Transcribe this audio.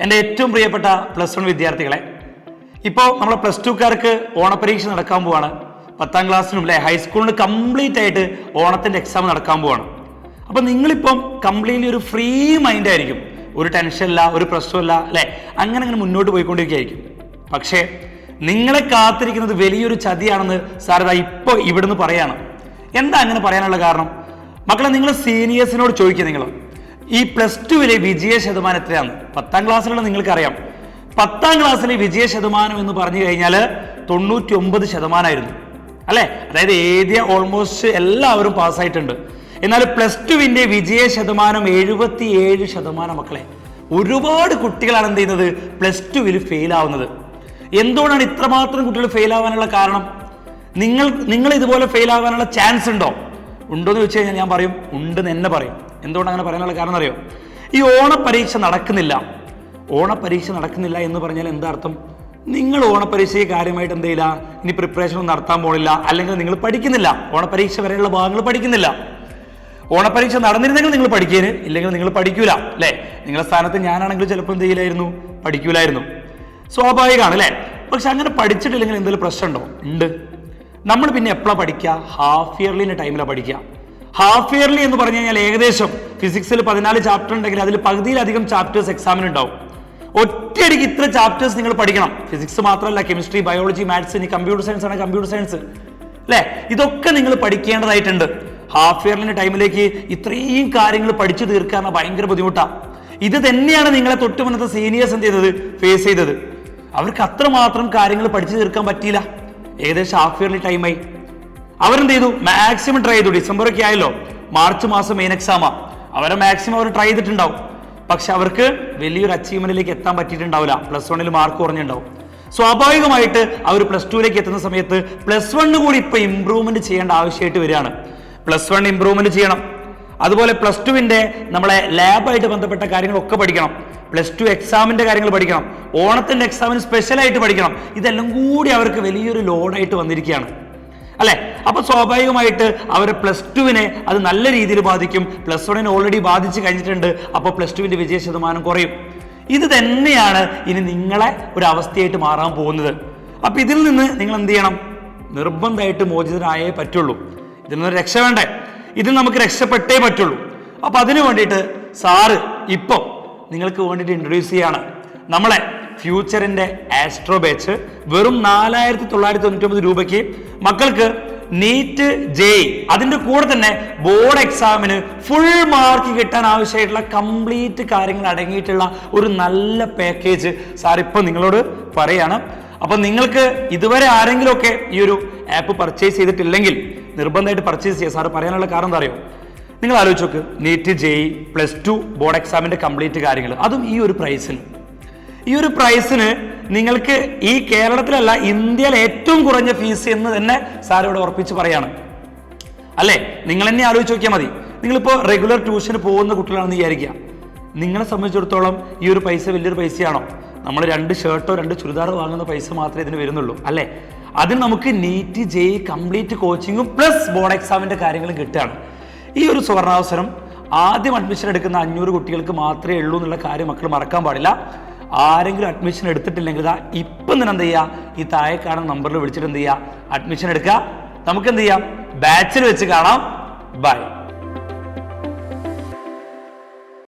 എൻ്റെ ഏറ്റവും പ്രിയപ്പെട്ട +1 വിദ്യാർത്ഥികളെ, ഇപ്പോൾ നമ്മളെ +2കാർക്ക് ഓണപരീക്ഷ നടക്കാൻ പോവാണ്. 10ാം ക്ലാസ്സിനും ഹൈസ്കൂളിന് കംപ്ലീറ്റ് ആയിട്ട് ഓണത്തിൻ്റെ എക്സാം നടക്കാൻ പോവാണ്. അപ്പം നിങ്ങളിപ്പം കംപ്ലീറ്റ്ലി ഒരു ഫ്രീ മൈൻഡ് ആയിരിക്കും, ഒരു ടെൻഷനില്ല, ഒരു പ്രശ്നമില്ല അങ്ങനെ മുന്നോട്ട് പോയിക്കൊണ്ടിരിക്കുകയായിരിക്കും. പക്ഷേ നിങ്ങളെ കാത്തിരിക്കുന്നത് വലിയൊരു ചതിയാണെന്ന് സാർ ഇപ്പോൾ ഇവിടുന്ന് പറയാണ്. എന്താ അങ്ങനെ പറയാനുള്ള കാരണം? മക്കളെ, നിങ്ങൾ സീനിയേഴ്സിനോട് ചോദിക്കുക. നിങ്ങൾ ഈ +2വിലെ വിജയ ശതമാനം എത്രയാണ്? 10ാം ക്ലാസ്സിലുള്ള നിങ്ങൾക്കറിയാം, 10ാം ക്ലാസ്സിലെ വിജയ ശതമാനം എന്ന് പറഞ്ഞു കഴിഞ്ഞാൽ 99% അല്ലേ? അതായത് എഴുതിയ ഓൾമോസ്റ്റ് എല്ലാവരും പാസ്സായിട്ടുണ്ട്. എന്നാൽ +2വിന്റെ വിജയ ശതമാനം 77%. മക്കളെ, ഒരുപാട് കുട്ടികളാണ് എന്ത് ചെയ്യുന്നത്, +2വിൽ ഫെയിൽ ആവുന്നത്. എന്തുകൊണ്ടാണ് ഇത്രമാത്രം കുട്ടികൾ ഫെയിൽ ആവാനുള്ള കാരണം? നിങ്ങൾ ഇതുപോലെ ഫെയിൽ ആവാനുള്ള ചാൻസ് ഉണ്ടോ എന്ന് വെച്ച് കഴിഞ്ഞാൽ ഞാൻ പറയും ഉണ്ടെന്ന് തന്നെ പറയും. എന്തുകൊണ്ട് അങ്ങനെ പറയാനുള്ള കാരണം അറിയോ? ഈ ഓണപരീക്ഷ നടക്കുന്നില്ല എന്ന് പറഞ്ഞാൽ എന്താ അർത്ഥം? നിങ്ങൾ ഓണപരീക്ഷയെ കാര്യമായിട്ട് എന്ത് ചെയ്യില്ല, ഇനി പ്രിപ്പറേഷൻ ഒന്നും നടത്താൻ പോണില്ല, അല്ലെങ്കിൽ നിങ്ങൾ പഠിക്കുന്നില്ല, ഓണപരീക്ഷ വരെയുള്ള ഭാഗങ്ങൾ പഠിക്കുന്നില്ല. ഓണപരീക്ഷ നടന്നിരുന്നെങ്കിൽ നിങ്ങൾ പഠിക്കേന്, ഇല്ലെങ്കിൽ നിങ്ങൾ പഠിക്കൂല അല്ലേ? നിങ്ങളുടെ സ്ഥാനത്ത് ഞാനാണെങ്കിൽ ചിലപ്പോൾ എന്ത് ചെയ്യില്ലായിരുന്നു, പഠിക്കൂലായിരുന്നു. സ്വാഭാവികമാണ് അല്ലേ? പക്ഷെ അങ്ങനെ പഠിച്ചിട്ടില്ലെങ്കിൽ എന്തെങ്കിലും പ്രശ്നമുണ്ടോ? ഉണ്ട്. നമ്മൾ പിന്നെ എപ്പോഴാണ് പഠിക്കുക? ഹാഫ് ഇയർലിന്റെ ടൈമിലാണ് പഠിക്കുക. ഹാഫ് ഇയർലി എന്ന് പറഞ്ഞു കഴിഞ്ഞാൽ ഏകദേശം ഫിസിക്സിൽ 14 ചാപ്റ്റർ ഉണ്ടെങ്കിൽ അതിൽ പകുതിയിലധികം ചാപ്റ്റേഴ്സ് എക്സാമിന് ഉണ്ടാവും. ഒറ്റയടിക്ക് ഇത്ര ചാപ്റ്റേഴ്സ് നിങ്ങൾ പഠിക്കണം. ഫിസിക്സ് മാത്രമല്ല, കെമിസ്ട്രി, ബയോളജി, മാത്സ്, ഇനി കമ്പ്യൂട്ടർ സയൻസ് ആണ് കമ്പ്യൂട്ടർ സയൻസ് അല്ലേ? ഇതൊക്കെ നിങ്ങൾ പഠിക്കേണ്ടതായിട്ടുണ്ട്. ഹാഫ് ഇയർലിന്റെ ടൈമിലേക്ക് ഇത്രയും കാര്യങ്ങൾ പഠിച്ചു തീർക്കാൻ ഭയങ്കര ബുദ്ധിമുട്ടാണ്. ഇത് തന്നെയാണ് നിങ്ങളെ തൊട്ട് മുന്നത്തെ സീനിയേഴ്സ് എന്ത് ചെയ്തത്, ഫേസ് ചെയ്തത്. അവർക്ക് അത്രമാത്രം കാര്യങ്ങൾ പഠിച്ചു തീർക്കാൻ പറ്റിയില്ല. ഏകദേശം ഹാഫ് ഇയർലി ടൈമായി. അവരെന്ത് ചെയ്തു, മാക്സിമം ട്രൈ ചെയ്തു. ഡിസംബർ ഒക്കെ ആയല്ലോ, മാർച്ച് മാസം മെയിൻ എക്സാമാ. അവരെ മാക്സിമം അവർ ട്രൈ ചെയ്തിട്ടുണ്ടാവും. പക്ഷെ അവർക്ക് വലിയൊരു അച്ചീവ്മെന്റിലേക്ക് എത്താൻ പറ്റിയിട്ടുണ്ടാവില്ല. +1 മാർക്ക് കുറഞ്ഞിട്ടുണ്ടാവും. സ്വാഭാവികമായിട്ട് അവർ +2ലേക്ക് എത്തുന്ന സമയത്ത് +1 കൂടി ഇപ്പൊ ഇംപ്രൂവ്മെന്റ് ചെയ്യേണ്ട ആവശ്യമായിട്ട് വരികയാണ്. +1 ഇംപ്രൂവ്മെന്റ് ചെയ്യണം. അതുപോലെ +2വിന്റെ നമ്മളെ ലാബായിട്ട് ബന്ധപ്പെട്ട കാര്യങ്ങളൊക്കെ പഠിക്കണം. +2 എക്സാമിന്റെ കാര്യങ്ങൾ പഠിക്കണം. ഓണത്തിന്റെ എക്സാമിന് സ്പെഷ്യലായിട്ട് പഠിക്കണം. ഇതെല്ലാം കൂടി അവർക്ക് വലിയൊരു ലോഡായിട്ട് വന്നിരിക്കുകയാണ് അല്ലെ? അപ്പൊ സ്വാഭാവികമായിട്ട് അവരെ +2വിനെ അത് നല്ല രീതിയിൽ ബാധിക്കും. +1നെ ഓൾറെഡി ബാധിച്ചു കഴിഞ്ഞിട്ടുണ്ട്. അപ്പൊ +2വിന്റെ വിജയ ശതമാനം കുറയും. ഇത് തന്നെയാണ് ഇനി നിങ്ങളെ ഒരു അവസ്ഥയായിട്ട് മാറാൻ പോകുന്നത്. അപ്പൊ ഇതിൽ നിന്ന് നിങ്ങൾ എന്ത് ചെയ്യണം? നിർബന്ധമായിട്ട് മോചിതരായേ പറ്റുള്ളൂ. ഇതിൽ നിന്ന് രക്ഷ വേണ്ടേ? ഇതിൽ നമുക്ക് രക്ഷപ്പെട്ടേ പറ്റുള്ളൂ. അപ്പൊ അതിനു വേണ്ടിയിട്ട് സാറ് ഇപ്പം നിങ്ങൾക്ക് വേണ്ടിയിട്ട് ഇൻട്രൊഡ്യൂസ് ചെയ്യാണ് നമ്മളെ ഫ്യൂച്ചറിന്റെ ആസ്ട്രോ ബാച്ച്. വെറും 4999 രൂപയ്ക്ക് മക്കൾക്ക് നീറ്റ് JEE അതിന്റെ കൂടെ തന്നെ ബോർഡ് എക്സാമിന് ഫുൾ മാർക്ക് കിട്ടാൻ ആവശ്യമായിട്ടുള്ള കംപ്ലീറ്റ് കാര്യങ്ങൾ അടങ്ങിയിട്ടുള്ള ഒരു നല്ല പാക്കേജ് സാർ ഇപ്പൊ നിങ്ങളോട് പറയാണ്. അപ്പൊ നിങ്ങൾക്ക് ഇതുവരെ ആരെങ്കിലും ഒക്കെ ഈ ഒരു ആപ്പ് പർച്ചേസ് ചെയ്തിട്ടില്ലെങ്കിൽ നിർബന്ധമായിട്ട് പർച്ചേസ് ചെയ്യുക. സാർ പറയാനുള്ള കാരണം എന്താ അറിയോ? നിങ്ങൾ ആലോചിച്ച് നോക്ക്, നീറ്റ് JEE +2 ബോർഡ് എക്സാമിന്റെ കംപ്ലീറ്റ് കാര്യങ്ങൾ, അതും ഈ ഒരു പ്രൈസിന് നിങ്ങൾക്ക് ഈ കേരളത്തിലല്ല ഇന്ത്യയിലെ ഏറ്റവും കുറഞ്ഞ ഫീസ് എന്ന് തന്നെ സാർ ഇവിടെ ഉറപ്പിച്ച് പറയാണ് അല്ലേ? നിങ്ങൾ തന്നെ ആലോചിച്ച് നോക്കിയാൽ മതി. നിങ്ങളിപ്പോൾ റെഗുലർ ട്യൂഷന് പോകുന്ന കുട്ടികളാണെന്ന് വിചാരിക്കുക. നിങ്ങളെ സംബന്ധിച്ചിടത്തോളം ഈ ഒരു പൈസ വലിയൊരു പൈസയാണോ? നമ്മൾ 2 ഷർട്ടോ 2 ചുരിദാറോ വാങ്ങുന്ന പൈസ മാത്രമേ ഇതിന് വരുന്നുള്ളൂ അല്ലേ? അതിന് നമുക്ക് നീറ്റ് JEE കംപ്ലീറ്റ് കോച്ചിങ്ങും പ്ലസ് ബോർഡ് എക്സാമിന്റെ കാര്യങ്ങളും കിട്ടുകയാണ്. ഈ ഒരു സുവർണാവസരം ആദ്യം അഡ്മിഷൻ എടുക്കുന്ന 500 കുട്ടികൾക്ക് മാത്രമേ ഉള്ളൂ എന്നുള്ള കാര്യം മക്കൾ മറക്കാൻ പാടില്ല. ആരെങ്കിലും അഡ്മിഷൻ എടുത്തിട്ടില്ലെങ്കിൽ ഇപ്പം തന്നെ എന്ത് ചെയ്യുക, ഈ താഴെ കാണുന്ന നമ്പറിൽ വിളിച്ചിട്ട് എന്ത് ചെയ്യുക, അഡ്മിഷൻ എടുക്കുക. നമുക്ക് എന്ത് ചെയ്യാം, ബാച്ചിൽ വെച്ച് കാണാം. ബൈ.